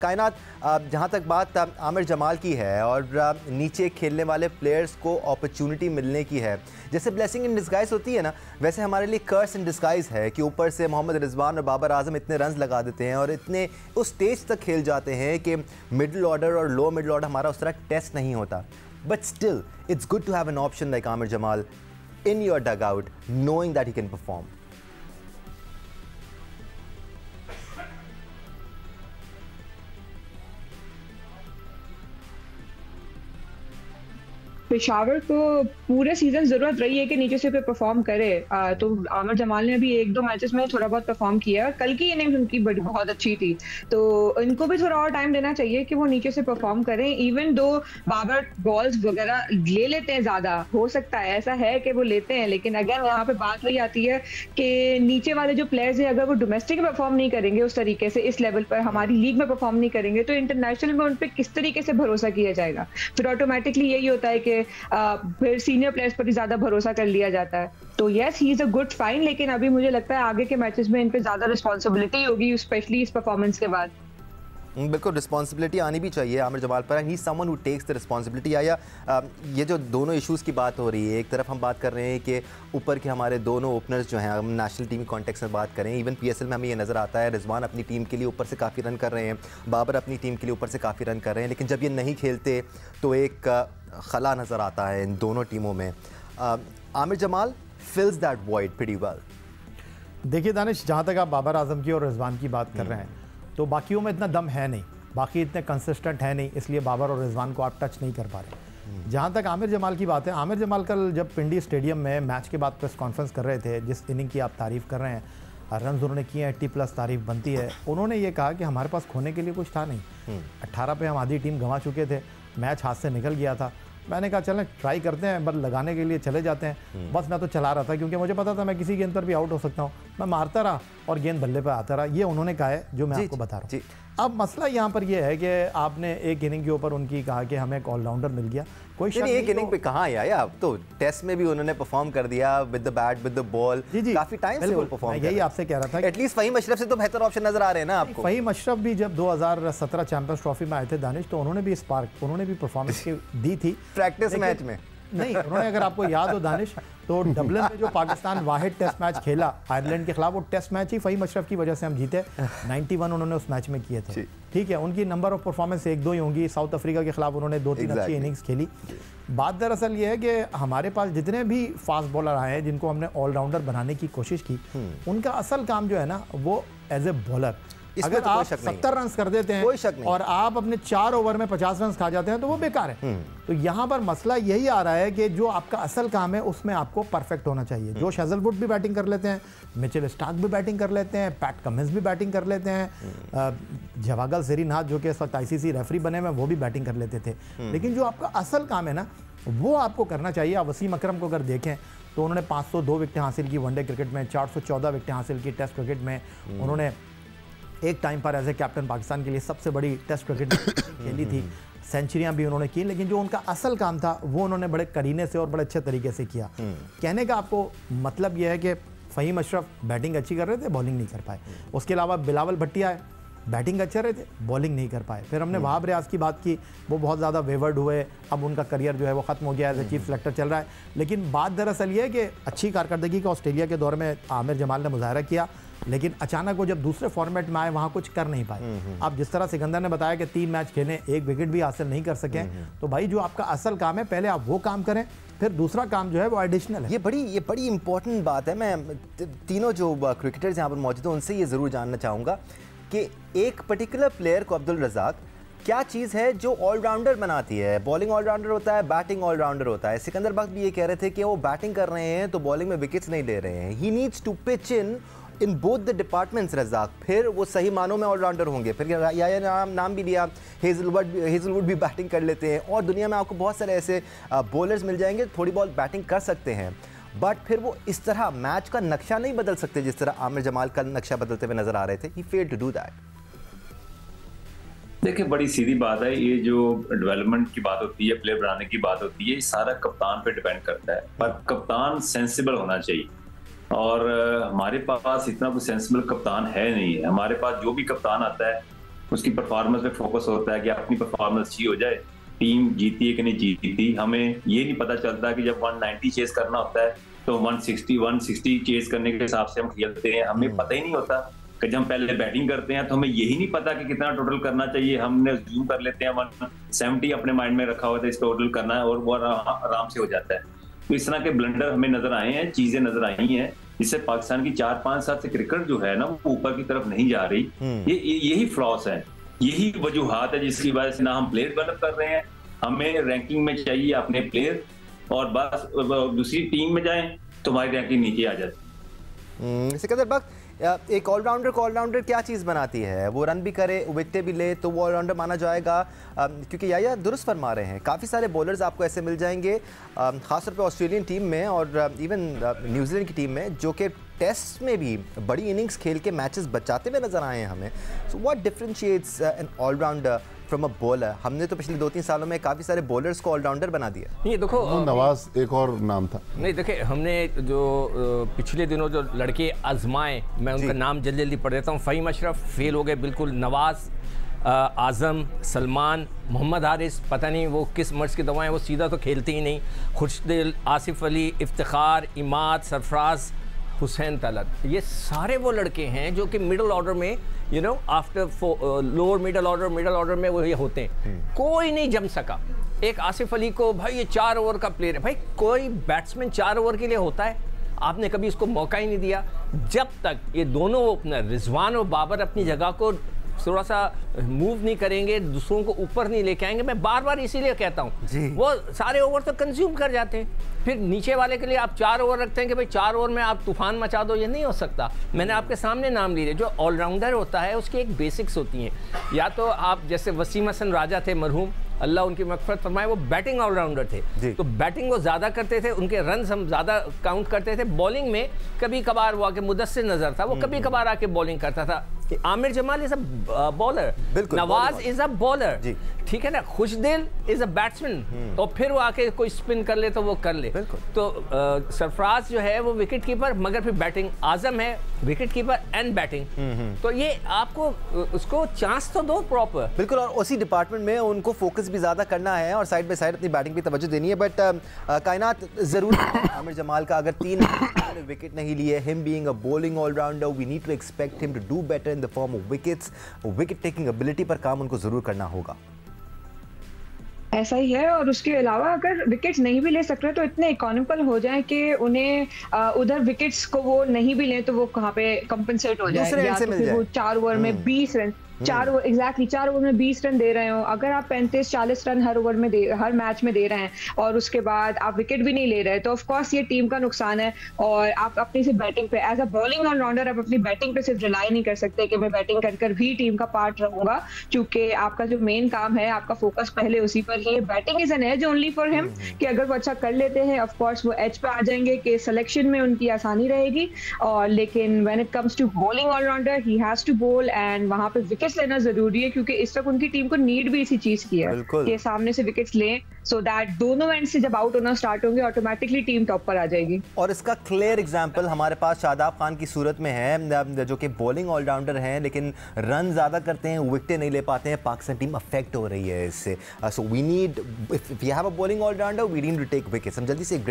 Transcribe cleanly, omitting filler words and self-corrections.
कायनात, जहाँ तक बात आमिर जमाल की है और नीचे खेलने वाले प्लेयर्स को अपॉर्चुनिटी मिलने की है, जैसे ब्लेसिंग इन डिस्गाइज होती है ना, वैसे हमारे लिए कर्स इन डिस्गाइज है कि ऊपर से मोहम्मद रिजवान और बाबर आजम इतने रन्स लगा देते हैं और इतने उस स्टेज तक खेल जाते हैं कि मिडिल ऑर्डर और लो मिडिल ऑर्डर हमारा उस तरह टेस्ट नहीं होता. But still it's good to have an option like Aamir Jamal in your dugout, knowing that he can perform. Peshawar को पूरे सीजन जरूरत रही है कि नीचे से कोई परफॉर्म करे, तो आमिर जमाल ने भी एक दो मैचेस में थोड़ा बहुत परफॉर्म किया. कल की इनिंग्स उनकी बहुत अच्छी थी, तो इनको भी थोड़ा और टाइम देना चाहिए कि वो नीचे से परफॉर्म करें. इवन दो बाबर बॉल्स वगैरह ले लेते हैं, ज्यादा हो सकता है ऐसा है कि वो लेते हैं, लेकिन अगर यहाँ पे बात वही आती है कि नीचे वाले जो प्लेयर्स हैं अगर वो डोमेस्टिक में परफॉर्म नहीं करेंगे उस तरीके से, इस लेवल पर हमारी लीग में परफॉर्म नहीं करेंगे, तो इंटरनेशनल में उन पर किस तरीके से भरोसा किया जाएगा. फिर ऑटोमेटिकली यही होता है कि फिर सीनियर प्लेयर्स पर ही ज्यादा भरोसा कर लिया जाता है. तो yes, he is a good fine, लेकिन अभी मुझे लगता है आगे के मैचेस में इन पे ज्यादा रिस्पांसिबिलिटी होगी, स्पेशली इस परफॉर्मेंस के बाद. बिल्कुल रिस्पांसिबिलिटी आनी भी चाहिए आमिर जमाल पर. He someone who takes the responsibility. या ये जो दोनों इश्यूज़ की बात हो रही है, एक तरफ हम बात कर रहे हैं कि ऊपर के हमारे दोनों ओपनर्स जो हैं, हम नेशनल टीम कॉन्टेक्स्ट में बात करें, इवन पीएसएल में हमें ये नज़र आता है रिजवान अपनी टीम के लिए ऊपर से काफ़ी रन कर रहे हैं, बाबर अपनी टीम के लिए ऊपर से काफ़ी रन कर रहे हैं, लेकिन जब ये नहीं खेलते तो एक खला नज़र आता है इन दोनों टीमों में. Aamir Jamal fills that void pretty well. देखिए दानिश, जहाँ तक आप बाबर आजम की और रिजवान की बात कर रहे हैं, तो बाकियों में इतना दम है नहीं, बाकी इतने कंसिस्टेंट है नहीं, इसलिए बाबर और रिजवान को आप टच नहीं कर पा रहे. जहाँ तक आमिर जमाल की बात है, आमिर जमाल कल जब पिंडी स्टेडियम में मैच के बाद प्रेस कॉन्फ्रेंस कर रहे थे, जिस इनिंग की आप तारीफ़ कर रहे हैं, रन उन्होंने किए 80+ तारीफ बनती है, उन्होंने ये कहा कि हमारे पास खोने के लिए कुछ था नहीं. 18 पे हम आधी टीम गंवा चुके थे, मैच हाथ से निकल गया था. मैंने कहा चलें ट्राई करते हैं, बस लगाने के लिए चले जाते हैं. बस मैं तो चला रहा था क्योंकि मुझे पता था मैं किसी गेंद पर भी आउट हो सकता हूँ. मैं मारता रहा और गेंद बल्ले पर आता रहा. ये उन्होंने कहा है जो मैं आपको बता रहा हूँ. अब मसला यहाँ पर यह है कि आपने एक इनिंग के ऊपर उनकी कहा कि हमें एक ऑलराउंडर मिल गया. कोई शक नहीं, एक इनिंग पे कहाँ आया, अब तो टेस्ट में भी उन्होंने परफॉर्म कर दिया with the bat with the ball. जी काफी टाइम से वो परफॉर्म. यही आपसे कह रहा था एटलीस्ट फहीम अशरफ से तो बेहतर ऑप्शन नजर आ रहे हैं ना आपको. फहीम अशरफ भी जब 2017 चैंपियंस ट्रॉफी में आए थे दानिश, तो उन्होंने भी स्पार्क, उन्होंने भी परफॉर्मेंस दी थी प्रैक्टिस मैच में. नहीं, उन्होंने, अगर आपको याद हो दानिश, तो डबलिन में जो पाकिस्तान वाहिद टेस्ट मैच खेला आयरलैंड के खिलाफ, वो टेस्ट मैच ही फहीम अशरफ की वजह से हम जीते. 91 उन्होंने उस मैच में किए थे. ठीक है, उनकी नंबर ऑफ परफॉर्मेंस 1-2 ही होंगी. साउथ अफ्रीका के खिलाफ उन्होंने 2-3 अच्छी इनिंग्स खेली. बात दरअसल ये है कि हमारे पास जितने भी फास्ट बॉलर आए हैं जिनको हमने ऑलराउंडर बनाने की कोशिश की, उनका असल काम जो है ना, वो एज ए बॉलर, अगर तो आप 70 रन कर देते हैं और आप अपने 4 ओवर में 50 रन खा जाते हैं तो वो बेकार है. तो यहाँ पर मसला यही आ रहा है कि जो आपका असल काम है उसमें आपको परफेक्ट होना चाहिए. जोश हेजलवुड भी बैटिंग कर लेते हैं, मिचेल स्टार्क भी बैटिंग कर लेते हैं, पैट कमिंस भी बैटिंग कर लेते हैं, जवागल सेरीनाथ जो कि इस वक्त आईसीसी रेफरी बने हुए वो भी बैटिंग कर लेते थे. लेकिन जो आपका असल काम है ना, वो आपको करना चाहिए. आप वसीम अकरम को अगर देखें तो उन्होंने 502 विकेटें हासिल की वनडे क्रिकेट में, 414 विकेटें हासिल की टेस्ट क्रिकेट में. उन्होंने एक टाइम पर एज ए कैप्टन पाकिस्तान के लिए सबसे बड़ी टेस्ट क्रिकेट खेली थी. सेंचुरियां भी उन्होंने की, लेकिन जो उनका असल काम था वो उन्होंने बड़े करीने से और बड़े अच्छे तरीके से किया. कहने का आपको मतलब यह है कि फहीम अशरफ बैटिंग अच्छी कर रहे थे, बॉलिंग नहीं कर पाए. उसके अलावा बिलावल भट्टिया बैटिंग अच्छे रहे थे, बॉलिंग नहीं कर पाए. फिर हमने वहाब रियाज की बात की, वो बहुत ज़्यादा वेवर्ड हुए, अब उनका करियर जो है वो ख़त्म हो गया, एज ए चीफ सेलेक्टर चल रहा है. लेकिन बात दरअसल ये है कि अच्छी कारकर्दगी का ऑस्ट्रेलिया के दौर में आमिर जमाल ने मुजाहरा किया, लेकिन अचानक वो जब दूसरे फॉर्मेट में आए वहाँ कुछ कर नहीं पाए. अब जिस तरह सिकंदर ने बताया कि 3 मैच खेले, 1 विकेट भी हासिल नहीं कर सके, तो भाई जो आपका असल काम है पहले आप वो काम करें, फिर दूसरा काम जो है वो एडिशनल है. ये बड़ी इंपॉर्टेंट बात है. मैं तीनों जो क्रिकेटर्स यहाँ पर मौजूद हैं उनसे ये ज़रूर जानना चाहूँगा कि एक पर्टिकुलर प्लेयर को, अब्दुल रज़ाक, क्या चीज़ है जो ऑलराउंडर बनाती है? बॉलिंग ऑलराउंडर होता है, बैटिंग ऑलराउंडर होता है. सिकंदर बख्त भी ये कह रहे थे कि वो बैटिंग कर रहे हैं तो बॉलिंग में विकेट्स नहीं ले रहे हैं. He needs to pitch in both the departments Razzaq, फिर वो सही मानों में ऑलराउंडर होंगे. फिर या नाम भी लिया, हेजलवुड भी बैटिंग कर लेते हैं, और दुनिया में आपको बहुत सारे ऐसे बॉलर्स मिल जाएंगे थोड़ी बहुत बैटिंग कर सकते हैं, बट फिर वो इस तरह मैच का नक्शा नहीं बदल सकते जिस तरह आमिर जमाल का नक्शा बदलते हुए नजर आ रहे थे. He failed to do that. देखिए, बड़ी सीधी बात है, ये जो डेवलपमेंट की बात होती है, प्लेयर बनाने की बात होती है, ये सारा कप्तान पे डिपेंड करता है. पर कप्तान सेंसिबल होना चाहिए, और हमारे पास इतना कोई सेंसिबल कप्तान है नहीं है. हमारे पास जो भी कप्तान आता है उसकी परफॉर्मेंस पे फोकस होता है कि अपनी परफॉर्मेंस अच्छी हो जाए, टीम जीती है कि नहीं जीती। हमें ये नहीं पता चलता कि जब 190 चेस करना होता है तो 160 चेस करने के हिसाब से हम खेलते हैं, हमें पता ही नहीं होता कि जब हम पहले बैटिंग करते हैं तो हमें यही नहीं पता कि कितना टोटल करना चाहिए, हमने जूम कर लेते हैं 170 अपने माइंड में रखा हुआ था इस टोटल करना है और वो आराम से हो जाता है। तो इस तरह के ब्लंडर हमें नजर आए हैं, चीजें नजर आई हैं, जिससे पाकिस्तान की 4-5 साल से क्रिकेट जो है ना वो ऊपर की तरफ नहीं जा रही। यही फ्लॉस है, यही वजूहात है जिसकी वजह से ना हम प्लेयर डेवलप कर रहे हैं। हमें रैंकिंग में चाहिए अपने प्लेयर और बस दूसरी टीम में जाएं तो हमारी रैंकिंग नीचे आ जाती। सिकंदर बख्श, एक ऑलराउंडर क्या चीज़ बनाती है? वो रन भी करे, विकेटें भी ले तो वो ऑलराउंडर माना जाएगा। क्योंकि या दुरुस्त फरमा रहे हैं, काफ़ी सारे बॉलर्स आपको ऐसे मिल जाएंगे ख़ासतौर पे ऑस्ट्रेलियन टीम में और इवन न्यूजीलैंड की टीम में, जो कि टेस्ट में भी बड़ी इनिंग्स खेल के मैचेस बचाते हुए नज़र आए हैं हमें। So what differentiates an allrounder from a bowler? हमने तो पिछले 2-3 सालों में काफ़ी सारे बॉलर्स को ऑलराउंडर बना दिया। ये देखो, नवाज एक और नाम था। नहीं देखिए, हमने जो पिछले दिनों जो लड़के आजमाए, मैं उनका नाम जल्दी जल्दी पढ़ देता हूँ। फ़हीम अशरफ फेल हो गए बिल्कुल, नवाज, आज़म, सलमान, मोहम्मद हारिस, पता नहीं वो किस मर्ज की दवाएं, वो सीधा तो खेलते ही नहीं, खुर्शदिल, आसिफ अली, इफ्तिखार, इमाद, सरफराज, हुसैन तलत, ये सारे वो लड़के हैं जो कि मिडिल ऑर्डर में आफ्टर लोअर मिडिल ऑर्डर में वो ये होते हैं। कोई नहीं जम सका। एक आसिफ अली को, भाई ये 4 ओवर का प्लेयर है, भाई कोई बैट्समैन 4 ओवर के लिए होता है? आपने कभी इसको मौका ही नहीं दिया। जब तक ये दोनों ओपनर रिजवान और बाबर अपनी जगह को थोड़ा सा मूव नहीं करेंगे, दूसरों को ऊपर नहीं लेके आएंगे, मैं बार बार इसीलिए कहता हूँ वो सारे ओवर तो कंज्यूम कर जाते हैं। फिर नीचे वाले के लिए आप 4 ओवर रखते हैं कि भाई 4 ओवर में आप तूफान मचा दो, ये नहीं हो सकता। मैंने आपके सामने नाम लिए, जो ऑलराउंडर होता है उसकी एक बेसिक्स होती हैं। या तो आप जैसे वसीम हसन राजा थे मरहूम, अल्लाह उनकी मग़फ़िरत फरमाए, वो बैटिंग ऑलराउंडर थे, तो बैटिंग वो ज़्यादा करते थे, उनके रन हम ज़्यादा काउंट करते थे। बॉलिंग में कभी कभार हुआ कि मुदस्सिर नज़र था, वो कभी कभार आके बॉलिंग करता था। Aamir Jamal is a bowler, Nawaz is a bowler, ठीक है ना, खुशदिल इज़ अ बैट्समैन, तो फिर वो आके कोई स्पिन कर ले तो वो कर ले। तो सरफराज जो है वो विकेट कीपर, मगर फिर बैटिंग, आजम है विकेट कीपर एंड बैटिंग, तो ये आपको उसको चांस तो दो प्रॉपर। बिल्कुल, और उसी डिपार्टमेंट में उनको फोकस भी ज़्यादा करना है और साइड बाय साइड अपनी बैटिंग पे तवज्जो देनी है। बट कायनात ज़रूर आमिर जमाल का अगर 3 विकेट नहीं लिए, him being a bowling allrounder, we need to expect him to do better in the form of wickets. Wicket taking ability पर काम उनको ज़रूर करना होगा। ऐसा ही है। और उसके अलावा अगर विकेट्स नहीं भी ले सक रहे तो इतने इकोनॉमिकल हो जाए कि उन्हें उधर विकेट्स को वो नहीं भी लें तो वो कहाँ पे कंपनसेट हो जाए, या तो फिर वो 4 ओवर में 20 रन 4 ओवर में 20 रन दे रहे हो। अगर आप 35-40 रन हर मैच में दे रहे हैं और उसके बाद आप विकेट भी नहीं ले रहे तो ऑफ कोर्स ये टीम का नुकसान है। और आप अपनी सिर्फ बैटिंग पे एज अ बॉलिंग ऑलराउंडर आप अपनी बैटिंग पे सिर्फ रिलाई नहीं कर सकते कि मैं बैटिंग कर भी टीम का पार्ट रहूंगा, क्योंकि आपका जो मेन काम है आपका फोकस पहले उसी पर ही है। Batting is an edge only for him, कि अगर वो अच्छा कर लेते हैं ऑफ कोर्स वो एज पे आ जाएंगे कि सिलेक्शन में उनकी आसानी रहेगी। और लेकिन when it comes to bowling allrounder he has to bowl and वहां पे विकेट्स लेना जरूरी है, क्योंकि इस वक्त उनकी टीम को नीड भी इसी चीज की है कि सामने से विकेट्स लें, सो दैट दोनों एंड से जब आउट होना स्टार्ट होंगे ऑटोमेटिकली टीम टॉप पर आ जाएगी। और इसका क्लियर एग्जांपल हमारे पास शादाब खान की सूरत में है, जो कि बॉलिंग ऑलराउंडर हैं लेकिन रन ज्यादा करते हैं, विकेटें नहीं ले पाते हैं। पाकिस्तान टीम अफेक्ट हो रही है इससे। So we need, if we have a bowling allrounder we need to take wickets. हम जल्दी से